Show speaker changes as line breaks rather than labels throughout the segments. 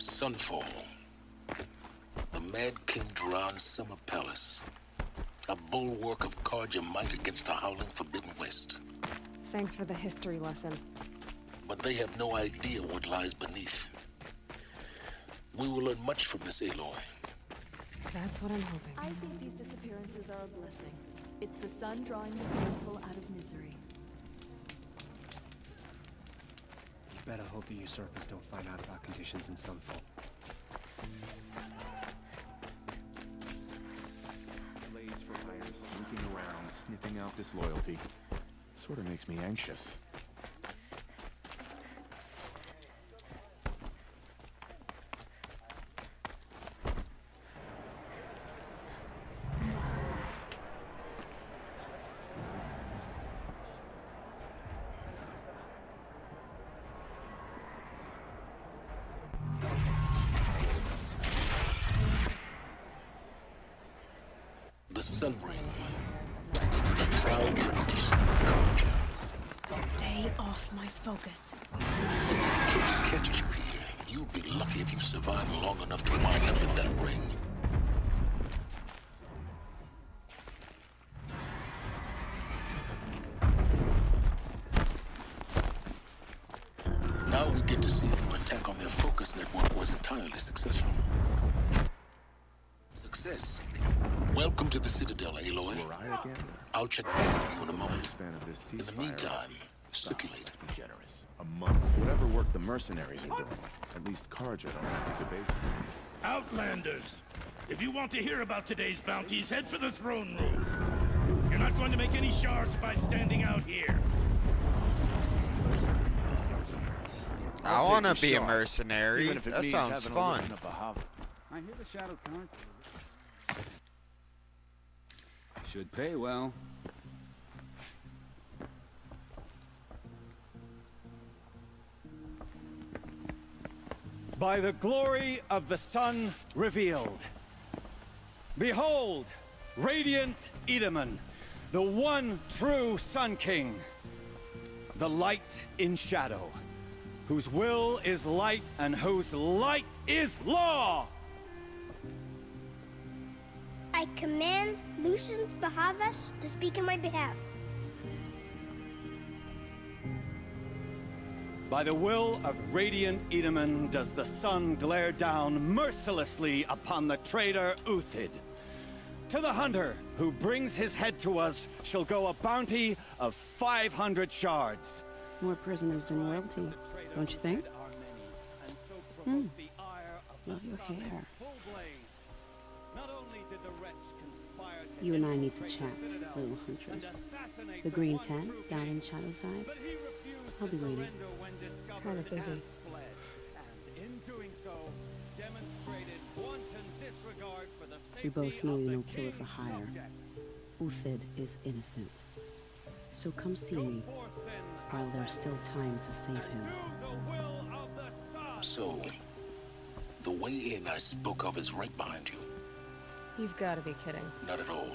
Sunfall. The Mad King Duran's summer palace. A bulwark of Carja might against the howling Forbidden West.
Thanks for the history lesson.
But they have no idea what lies beneath. We will learn much from this, Aloy.
That's what I'm hoping.
I think these disappearances are a blessing. It's the sun drawing the painful out of misery.
You better hope the usurpers don't find out about conditions in Sunfall.
Blades for hires, looking around, sniffing out disloyalty. Sort of makes me anxious.
The Sun Ring. The proud tradition of Carja.
Stay off my focus.
If the eclipse catches you here, you'll be lucky if you survive long enough to wind up in that ring. Now we get to see if your attack on their focus network was entirely successful. Success. Welcome to the Citadel, Aloy.
Were I again?
I'll check back with you in a moment.
Span of this
In the
ceasefire.
meantime, circulate.
Let's be generous. A month. Whatever work the mercenaries are doing. At least Carja don't have to debate.
Outlanders! If you want to hear about today's bounties, head for the throne room. You're not going to make any shards by standing out here.
I want to be a mercenary.
Even if it
That
means
sounds
having
fun.
to live in a Bahava.
I hear the Shadow Council should pay well.
By the glory of the sun revealed. Behold, radiant Edaman, the one true Sun King. The light in shadow, whose will is light and whose light is law.
I command Lucian's Bahavas to speak in my behalf.
By the will of radiant Edaman does the sun glare down mercilessly upon the traitor Uthid. To the hunter who brings his head to us shall go a bounty of 500 shards.
More prisoners than royalty, don't you think? Love your hair. You and I need to chat, little huntress. The green tent down in Shadowside. I'll be waiting.
Kind of busy.
We both know you're no killer for hire. Uthid is innocent. So come see me while there's still time to save him.
So, the way in I spoke of is right behind you.
You've got to be kidding.
Not at all.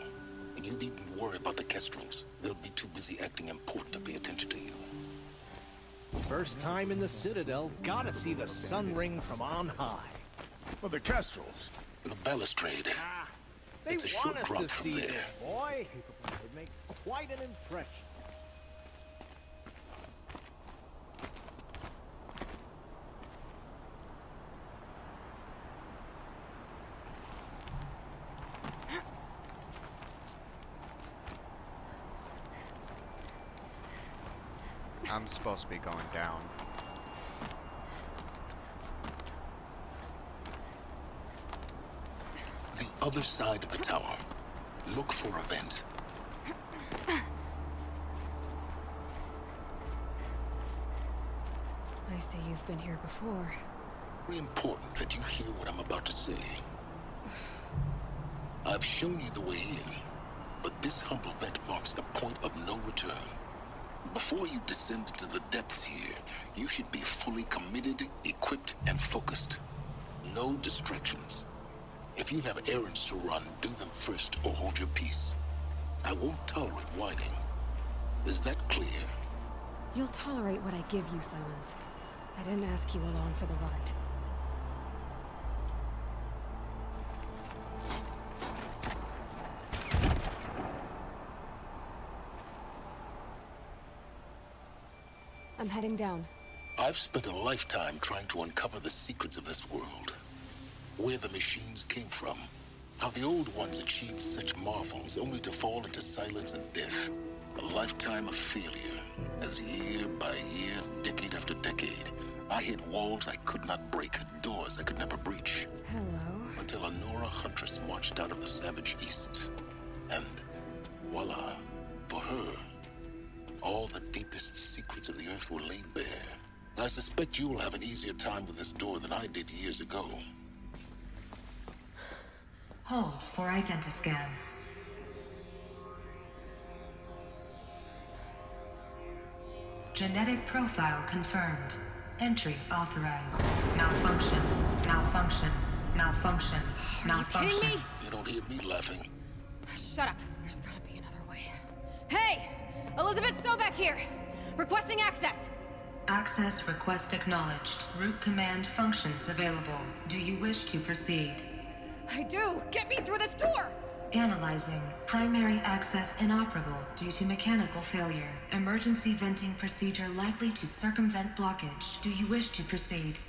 And you needn't worry about the Kestrels. They'll be too busy acting important to pay attention to you.
First time in the Citadel, gotta see the Sun Ring from on high.
Well, the Kestrels.
The balustrade.
They
It's a
want
short
us
drop
to
from
see
there.
this, boy. It makes quite an impression.
I'm supposed to be going down.
The other side of the tower. Look for a vent.
I see you've been here before.
Very important that you hear what I'm about to say. I've shown you the way in, but this humble vent marks a point of no return. Before you descend into the depths here, you should be fully committed, equipped, and focused. No distractions. If you have errands to run, do them first or hold your peace. I won't tolerate whining. Is that clear?
You'll tolerate what I give you, Silence. I didn't ask you along for the ride. I'm heading down.
I've spent a lifetime trying to uncover the secrets of this world. Where the machines came from. How the old ones achieved such marvels only to fall into silence and death. A lifetime of failure, as year by year, decade after decade, I hit walls I could not break, doors I could never breach.
Hello.
Until a Nora huntress marched out of the savage east. And voila, for her, all the deepest secrets of the earth were laid bare. I suspect you will have an easier time with this door than I did years ago.
Hold for identiscan. Genetic profile confirmed. Entry authorized. Malfunction. Malfunction. Malfunction. Malfunction.
Are you kidding me?
You don't hear me laughing.
Shut up. There's gotta be another way. Hey! Elizabeth Sobeck here! Requesting access!
Access request acknowledged. Root command functions available. Do you wish to proceed?
I do! Get me through this door!
Analyzing. Primary access inoperable due to mechanical failure. Emergency venting procedure likely to circumvent blockage. Do you wish to proceed?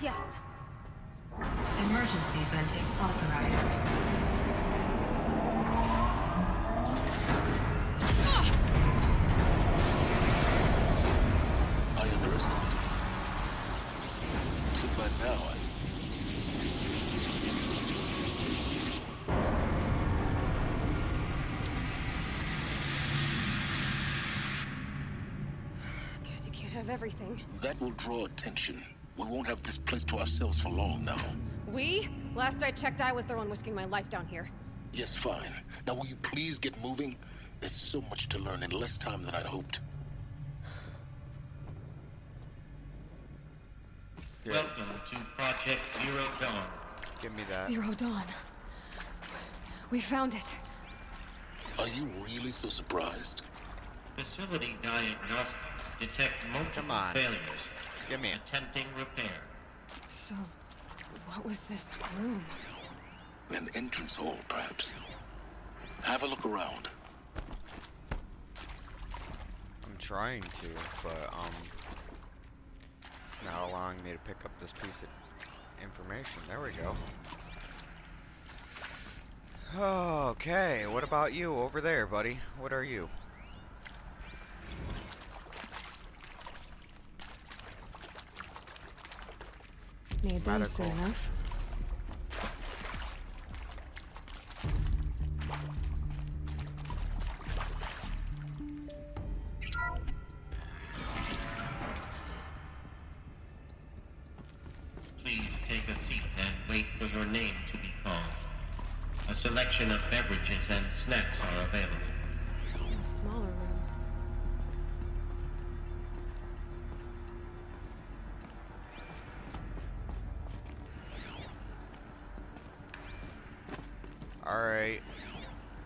Yes.
Emergency venting authorized.
I underestimated. So by now,
Guess you can't have everything.
that will draw attention. We won't have this place to ourselves for long now.
We? Last I checked, I was the one risking my life down here.
Yes, fine. Now will you please get moving? There's so much to learn in less time than I'd hoped.
Welcome to Project Zero Dawn.
Give me that.
Zero Dawn. We found it.
Are you really so surprised?
Facility diagnostics detect multiple failures.
Give me
attempting repair.
So, what was this room?
An entrance hall, perhaps. Have a look around.
I'm trying to, but it's not allowing me to pick up this piece of information. There we go. Okay, what about you over there, buddy? What are you?
Need them soon enough.
Please take a seat and wait for your name to be called. A selection of beverages and snacks are available.
A smaller room.
Alright.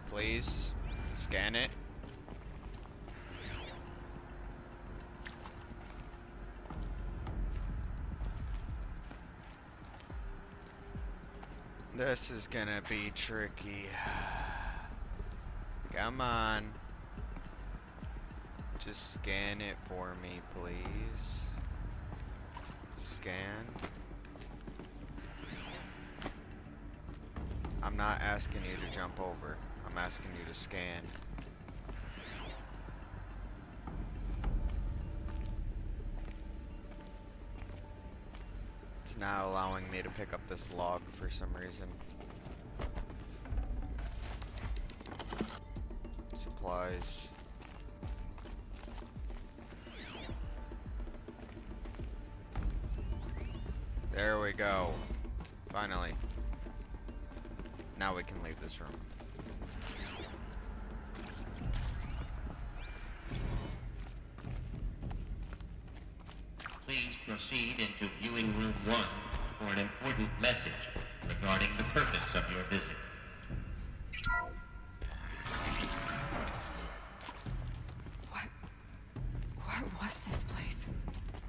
Please. Scan it. This is gonna be tricky. Come on. Just scan it for me, please. Scan. I'm not asking you to jump over. I'm asking you to scan. It's not allowing me to pick up this log for some reason. Supplies. There we go. Finally. Now we can leave this room.
Please proceed into viewing room 1 for an important message regarding the purpose of your visit.
What was this place?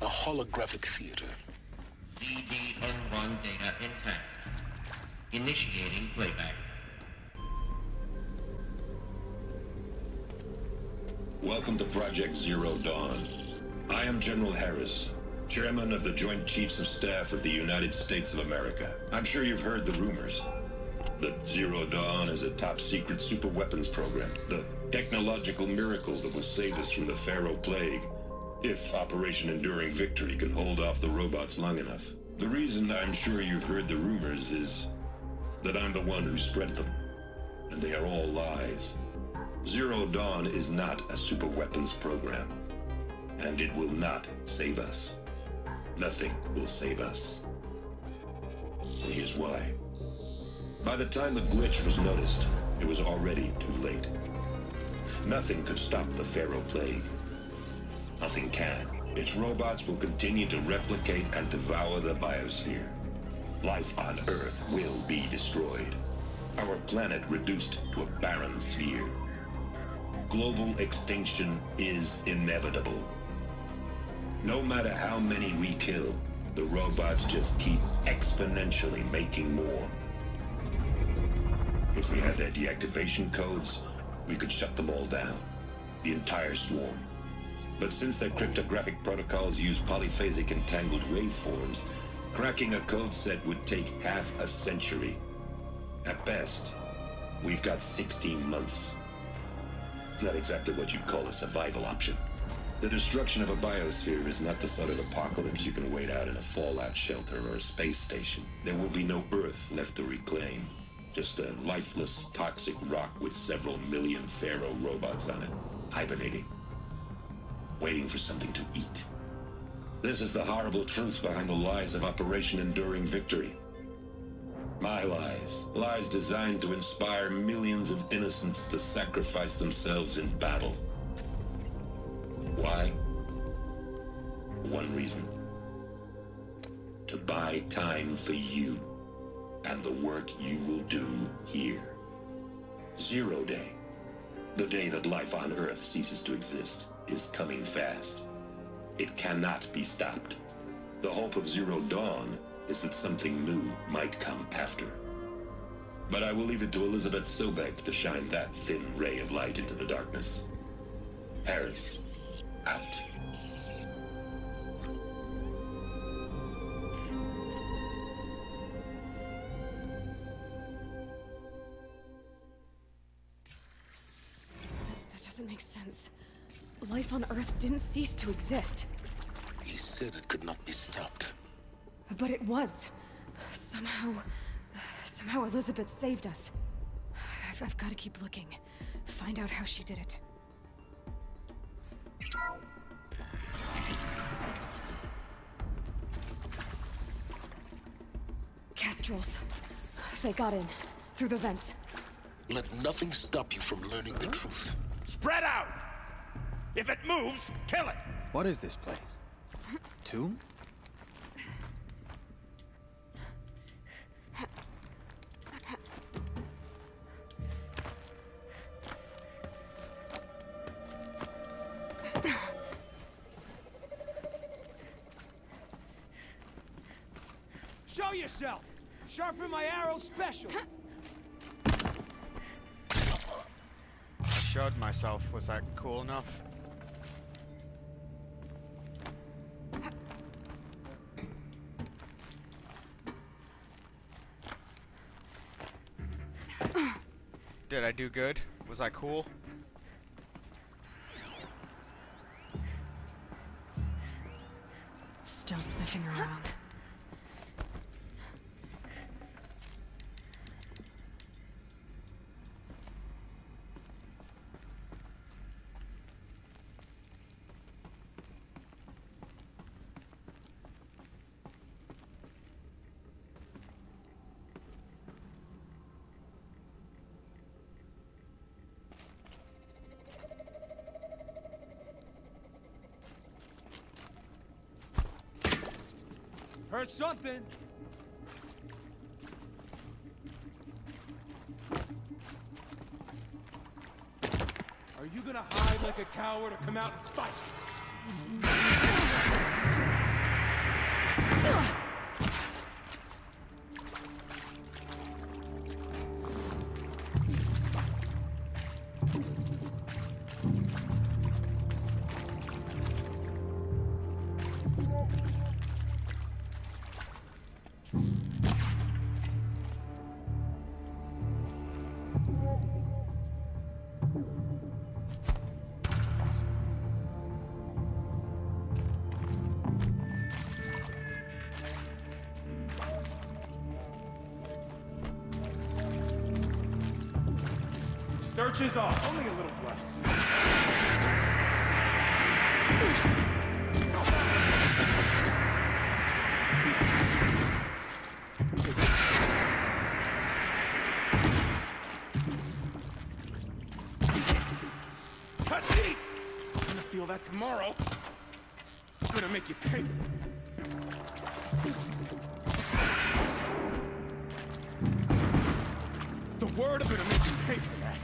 A holographic theater.
CDN1 data intact. Initiating playback.
Welcome to Project Zero Dawn. I am General Harris, Chairman of the Joint Chiefs of Staff of the United States of America. I'm sure you've heard the rumors that Zero Dawn is a top-secret super-weapons program, the technological miracle that will save us from the Pharaoh Plague, if Operation Enduring Victory can hold off the robots long enough. The reason I'm sure you've heard the rumors is that I'm the one who spread them, and they are all lies. Zero Dawn is not a super-weapons program, and it will not save us. Nothing will save us. And here's why. By the time the glitch was noticed, it was already too late. Nothing could stop the Pharaoh Plague. Nothing can. Its robots will continue to replicate and devour the biosphere. Life on Earth will be destroyed. Our planet reduced to a barren sphere. Global extinction is inevitable. No matter how many we kill, the robots just keep exponentially making more. If we had their deactivation codes, we could shut them all down. The entire swarm. But since their cryptographic protocols use polyphasic entangled waveforms, cracking a code set would take half a century. At best, we've got 16 months. Not exactly what you'd call a survival option. The destruction of a biosphere is not the sort of apocalypse you can wait out in a fallout shelter or a space station. There will be no Earth left to reclaim. Just a lifeless, toxic rock with several million Pharaoh robots on it, hibernating, waiting for something to eat. This is the horrible truth behind the lies of Operation Enduring Victory. My lies. Lies designed to inspire millions of innocents to sacrifice themselves in battle. Why? One reason. To buy time for you and the work you will do here. Zero Day. The day that life on Earth ceases to exist is coming fast. It cannot be stopped. The hope of Zero Dawn is that something new might come after. But I will leave it to Elizabeth Sobek to shine that thin ray of light into the darkness. Harris, out.
That doesn't make sense. Life on Earth didn't cease to exist.
He said it could not be stopped.
But it was. Somehow Elizabeth saved us. I've got to keep looking. Find out how she did it. Kestrels. They got in. Through the vents.
Let nothing stop you from learning the truth.
Spread out! If it moves, kill it!
What is this place? Tomb?
Show yourself! Sharpen my arrow special!
I showed myself. Was that cool enough? Did I do good? Was I cool?
Still sniffing around.
Heard something. Are you gonna hide like a coward or come out and fight? Search is off. Only a little flesh. I'm gonna feel that tomorrow. I'm gonna make you pay. The word of it will make you pay for that.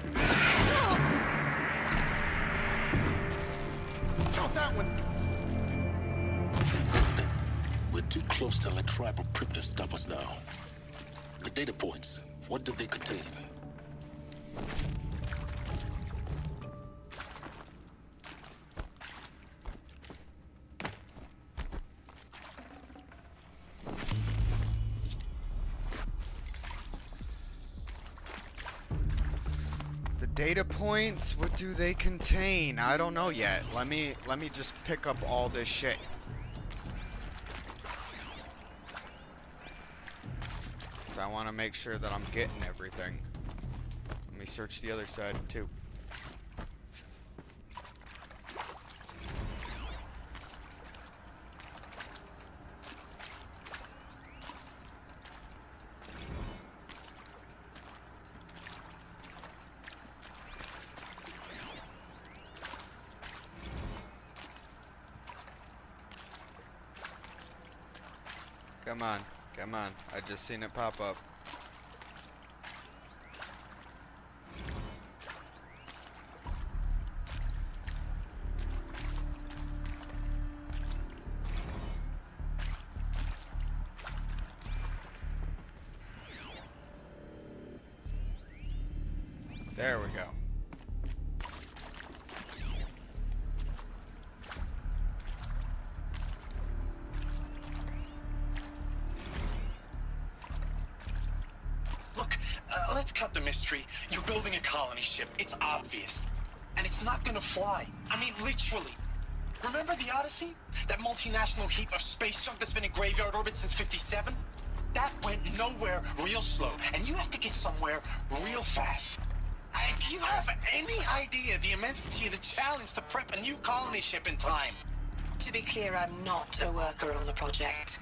Not that one.
Good. We're too close to let tribal primitives stop us now. The data points, what do they contain?
Data points? What do they contain? I don't know yet. Let me just pick up all this shit. So I want to make sure that I'm getting everything. Let me search the other side too. Come on, come on. I just seen it pop up. There we go.
Let's cut the mystery. You're building a colony ship. It's obvious. And it's not gonna fly. I mean, literally. Remember the Odyssey? That multinational heap of space junk that's been in graveyard orbit since '57? That went nowhere real slow. And you have to get somewhere real fast. Do you have any idea the immensity of the challenge to prep a new colony ship in time?
To be clear, I'm not a worker on the project.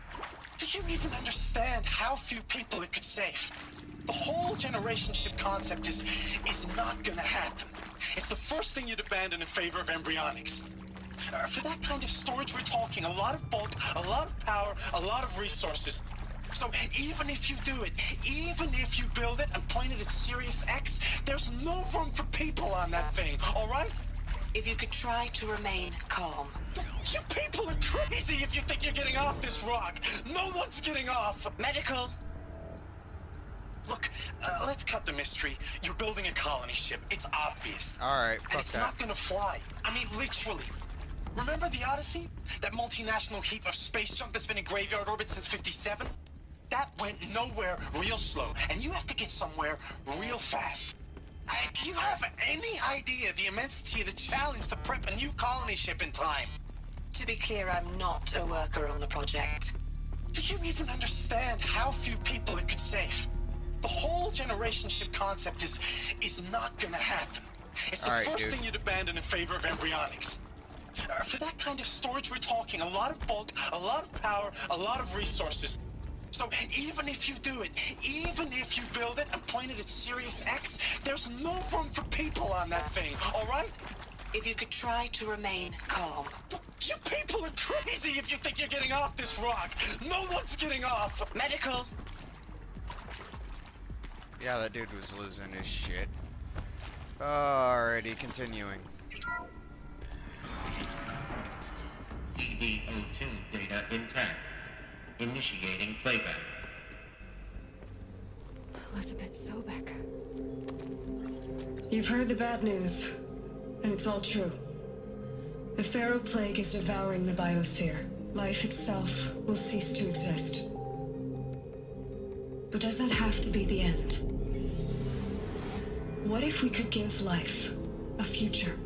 Do you even understand how few people it could save? The whole generation ship concept is not gonna happen. It's the first thing you'd abandon in favor of embryonics. For that kind of storage, we're talking a lot of bulk, a lot of power, a lot of resources. So even if you do it, even if you build it and point it at Sirius X, there's no room for people on that thing, all right?
If you could try to remain calm.
You people are crazy if you think you're getting off this rock. No one's getting off.
Medical.
Look, let's cut the mystery. You're building a colony ship. It's obvious.
Alright, fuck that.
And it's not gonna fly. I mean, literally. Remember the Odyssey? That multinational heap of space junk that's been in graveyard orbit since '57? That went nowhere real slow. And you have to get somewhere real fast. Do you have any idea the immensity of the challenge to prep a new colony ship in time?
To be clear, I'm not a worker on the project.
Do you even understand how few people it could save? The whole generation ship concept is not gonna happen. It's the first thing you'd abandon in favor of embryonics. For that kind of storage, we're talking a lot of bulk, a lot of power, a lot of resources. So even if you do it, even if you build it and point it at Sirius X, there's no room for people on that thing, all right?
If you could try to remain calm.
You people are crazy if you think you're getting off this rock. No one's getting off.
Medical.
Yeah, that dude was losing his shit. Alrighty, continuing.
CD02 data intact. Initiating playback.
Elizabeth Sobek.
You've heard the bad news, and it's all true. The Pharaoh Plague is devouring the biosphere. Life itself will cease to exist. But does that have to be the end? What if we could give life a future?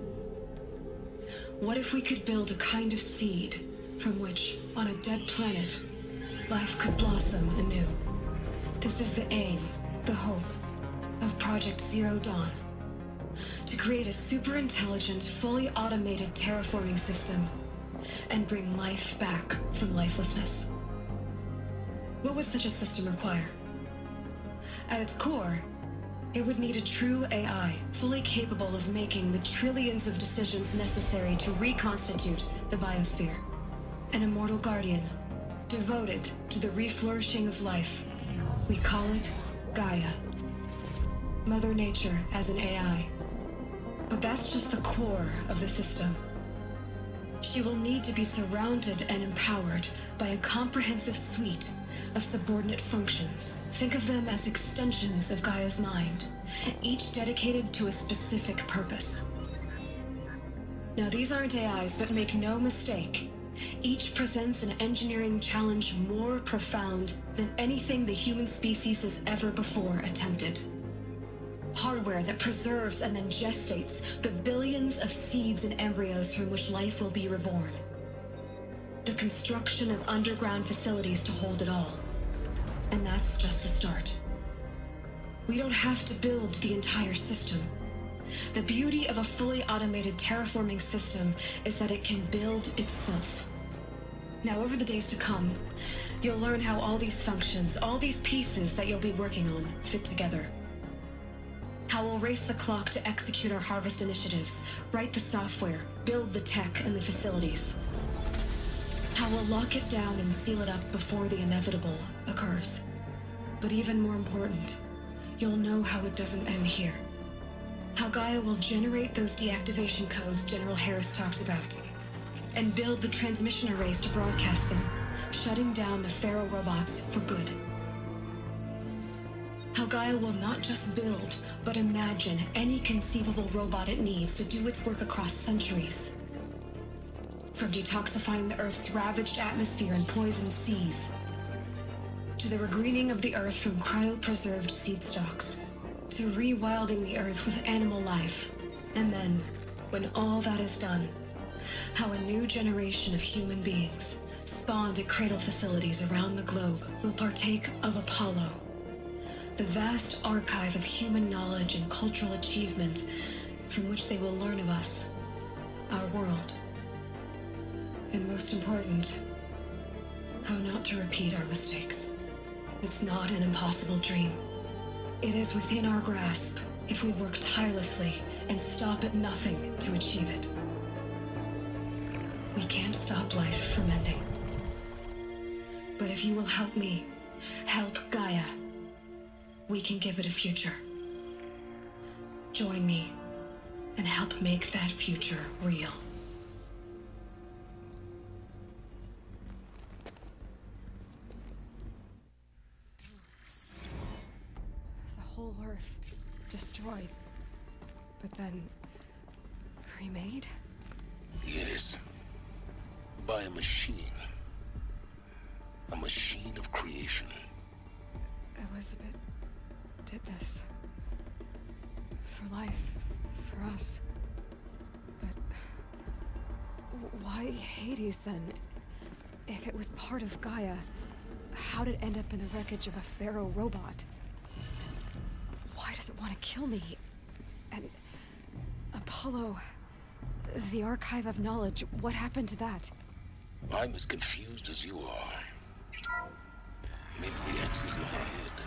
What if we could build a kind of seed from which, on a dead planet, life could blossom anew? This is the aim, the hope, of Project Zero Dawn. to create a super intelligent, fully automated terraforming system and bring life back from lifelessness. What would such a system require? At its core, it would need a true AI, fully capable of making the trillions of decisions necessary to reconstitute the biosphere. An immortal guardian, devoted to the reflourishing of life. We call it Gaia. Mother Nature as an AI. But that's just the core of the system. She will need to be surrounded and empowered by a comprehensive suite of subordinate functions. Think of them as extensions of Gaia's mind, each dedicated to a specific purpose. Now, these aren't AIs, but make no mistake, each presents an engineering challenge more profound than anything the human species has ever before attempted. Hardware that preserves and then gestates the billions of seeds and embryos from which life will be reborn. The construction of underground facilities to hold it all. And that's just the start. We don't have to build the entire system. The beauty of a fully automated terraforming system is that it can build itself. Now, over the days to come, you'll learn how all these functions, all these pieces that you'll be working on, fit together. How we'll race the clock to execute our harvest initiatives, write the software, build the tech and the facilities. How we'll lock it down and seal it up before the inevitable occurs. But even more important, you'll know how it doesn't end here. How Gaia will generate those deactivation codes General Harris talked about, and build the transmission arrays to broadcast them, shutting down the Pharaoh robots for good. How Gaia will not just build, but imagine any conceivable robot it needs to do its work across centuries. From detoxifying the Earth's ravaged atmosphere and poisoned seas, to the regreening of the Earth from cryopreserved seed stalks, to rewilding the Earth with animal life. And then, when all that is done, how a new generation of human beings, spawned at cradle facilities around the globe, will partake of Apollo, the vast archive of human knowledge and cultural achievement from which they will learn of us, our world. And most important, how not to repeat our mistakes. It's not an impossible dream. It is within our grasp if we work tirelessly and stop at nothing to achieve it. We can't stop life from ending. But if you will help me, help Gaia, we can give it a future. Join me and help make that future real.
The whole Earth destroyed, but then remade?
Yes. By a machine. A machine of creation.
Elizabeth did this. For life. For us. But why Hades then? If it was part of Gaia, how did it end up in the wreckage of a Pharaoh robot? Why does it want to kill me? And Apollo, the archive of knowledge, what happened to that?
I'm as confused as you are. Maybe the answers lie ahead.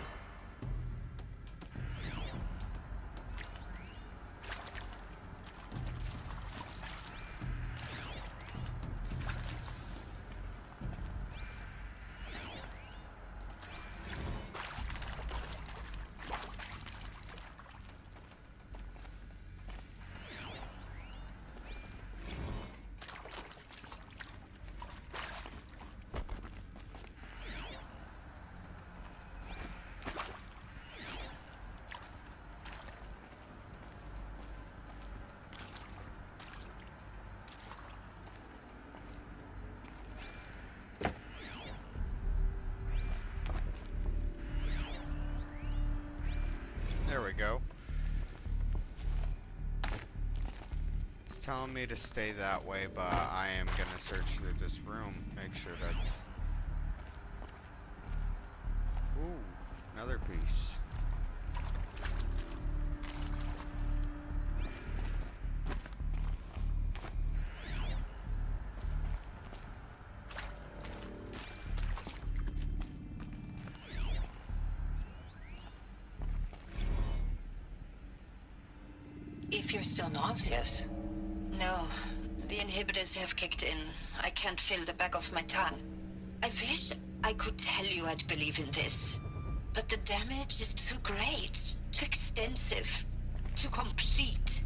There we go. It's telling me to stay that way, but I am gonna search through this room, make sure that's... Ooh, another piece.
If you're still nauseous. No. The inhibitors have kicked in. I can't feel the back of my tongue. I wish I could tell you I'd believe in this. But the damage is too great, too extensive, too complete.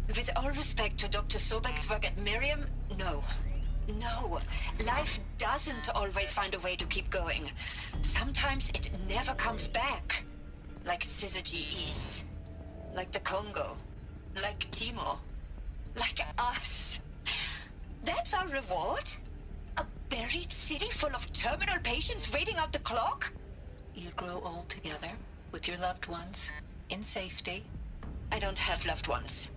With all respect to Dr. Sobek's work at Miriam, no. No. Life doesn't always find a way to keep going. Sometimes it never comes back. Like Syzygy East. Like the Congo. Like Timo. Like us. That's our reward? A buried city full of terminal patients waiting out the clock? You grow old together, with your loved ones, in safety.
I don't have loved ones.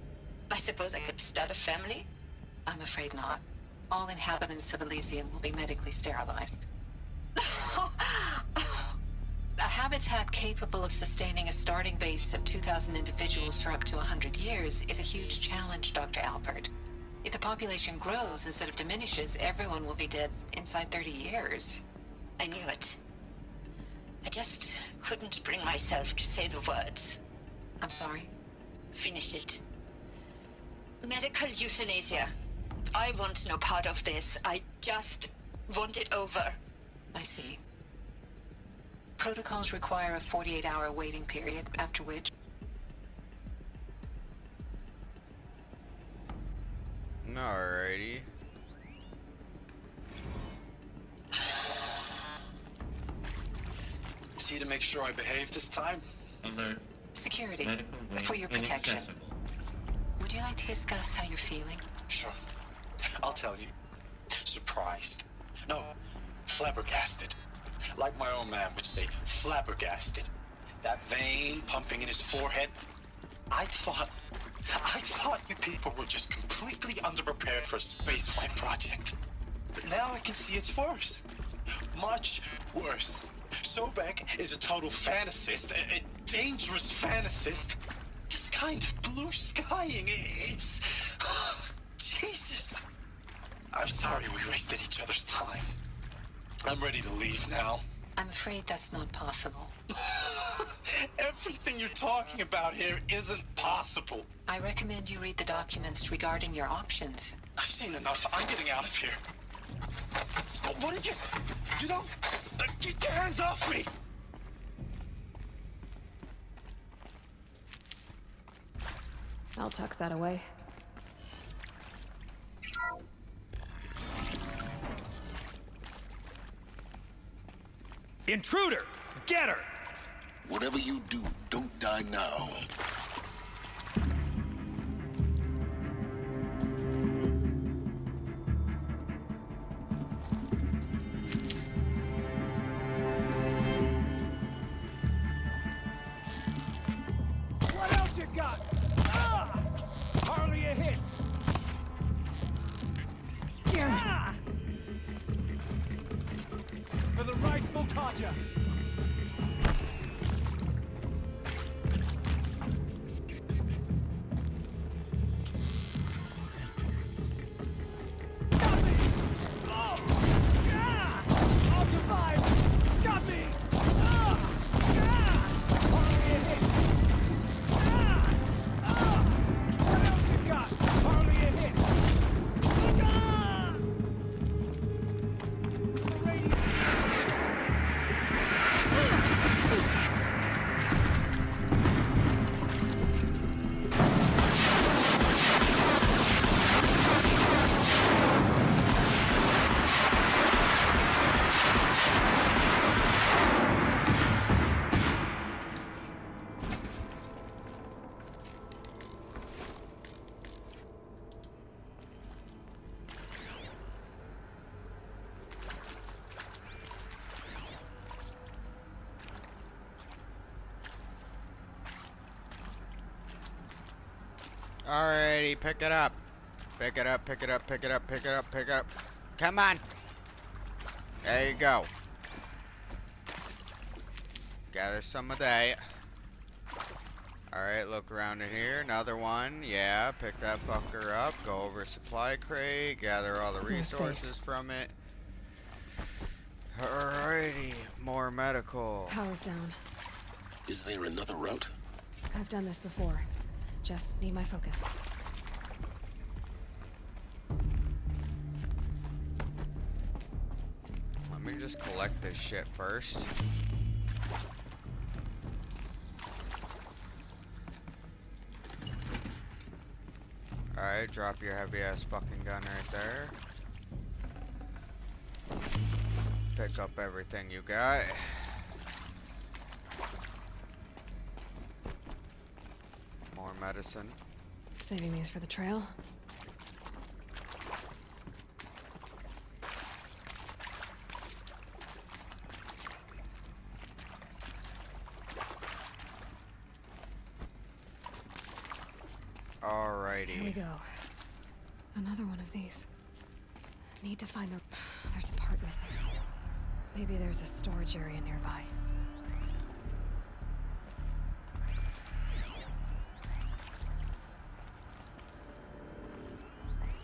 I suppose I could start a family?
I'm afraid not. All inhabitants of Elysium will be medically sterilized. A habitat capable of sustaining a starting base of 2,000 individuals for up to 100 years is a huge challenge, Dr. Alpert. If the population grows instead of diminishes, everyone will be dead inside 30 years.
I knew it. I just couldn't bring myself to say the words.
I'm sorry?
Finish it. Medical euthanasia. I want no part of this. I just want it over.
I see. Protocols require a 48-hour waiting period, after which...
Alrighty.
See to make sure I behave this time?
Alert.
Security, for your protection. Would you like to discuss how you're feeling?
Sure. I'll tell you. Surprised. No, flabbergasted. Like my own man would say, flabbergasted. That vein pumping in his forehead. I thought you people were just completely underprepared for a spaceflight project. But now I can see it's worse. Much worse. Sobek is a total fantasist, a dangerous fantasist. This kind of blue skying, it's... Jesus. I'm sorry we wasted each other's time. I'm ready to leave now.
I'm afraid that's not possible.
Everything you're talking about here isn't possible.
I recommend you read the documents regarding your options.
I've seen enough. I'm getting out of here. What did you... You don't... Get your hands off me!
I'll tuck that away.
Intruder! Get her!
Whatever you do, don't die now.
What else you got? Ah! Hardly a hit. Ah! For the rightful Katja.
Alrighty, pick it up. Pick it up, pick it up, pick it up, pick it up, pick it up. Come on. There you go. Gather some of that. Alright, look around in here. Another one. Yeah, pick that fucker up. Go over supply crate. Gather all the resources from it. Alrighty, more medical.
Power's down.
Is there another route?
I've done this before. Just need my focus.
Let me just collect this shit first. Alright, drop your heavy ass fucking gun right there. Pick up everything you got. More medicine.
Saving these for the trail.
Alrighty.
Here we go. Another one of these. Need to find the... There's a part missing. Maybe there's a storage area nearby.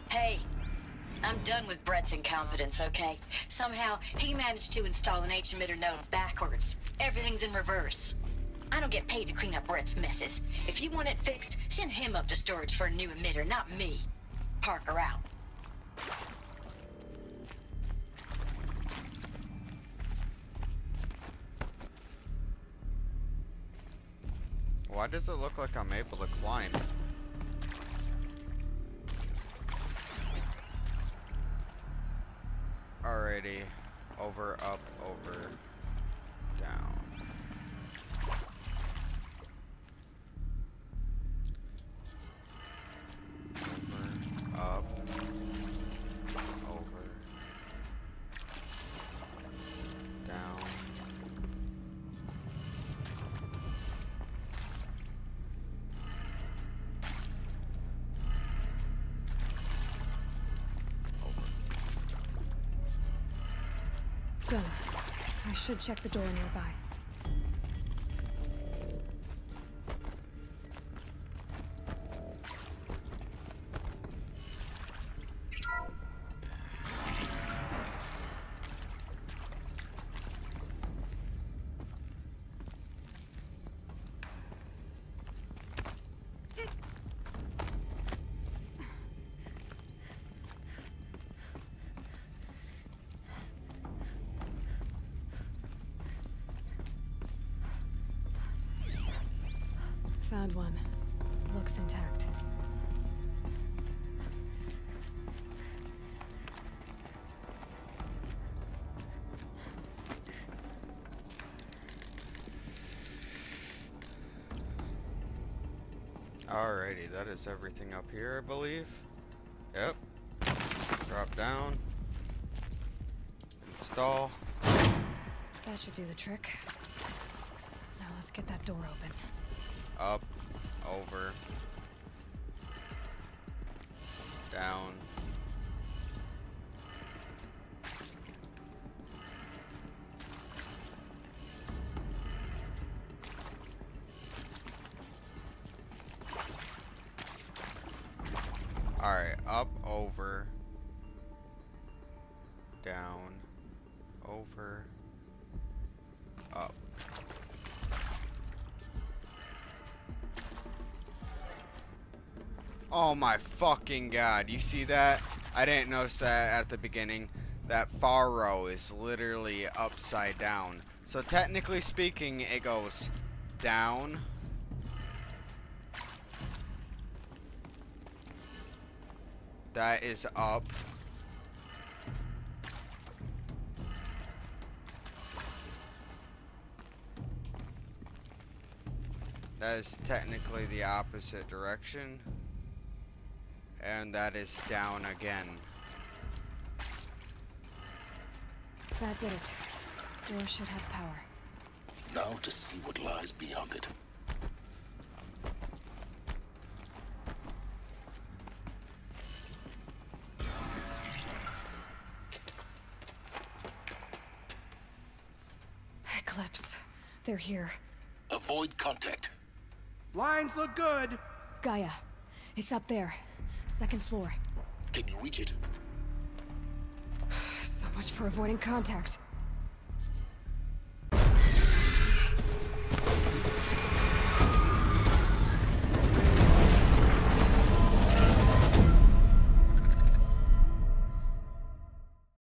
Hey, I'm done with Brett's incompetence, okay? Somehow, he managed to install an H-emitter node backwards. Everything's in reverse. I don't get paid to clean up Brett's messes. If you want it fixed, send him up to storage for a new emitter, not me. Parker out.
Why does it look like I'm able to climb? Alrighty. Over, up, over, down. Over, up, over, down.
Done. I should check the door nearby. Found one. Looks intact.
Alrighty, that is everything up here, I believe. Yep. Drop down. Install.
That should do the trick. Now let's get that door open.
Up, over, down. Alright, up, over, down, over, up. Oh my fucking god, you see that? I didn't notice that at the beginning. That far row is literally upside down. So technically speaking, it goes down. That is up. That is technically the opposite direction. And that is down again.
That did it. Door should have power.
Now to see what lies beyond it.
Eclipse. They're here.
Avoid contact.
Lines look good.
Gaia. It's up there. Second floor.
Can you reach it?
So much for avoiding contact.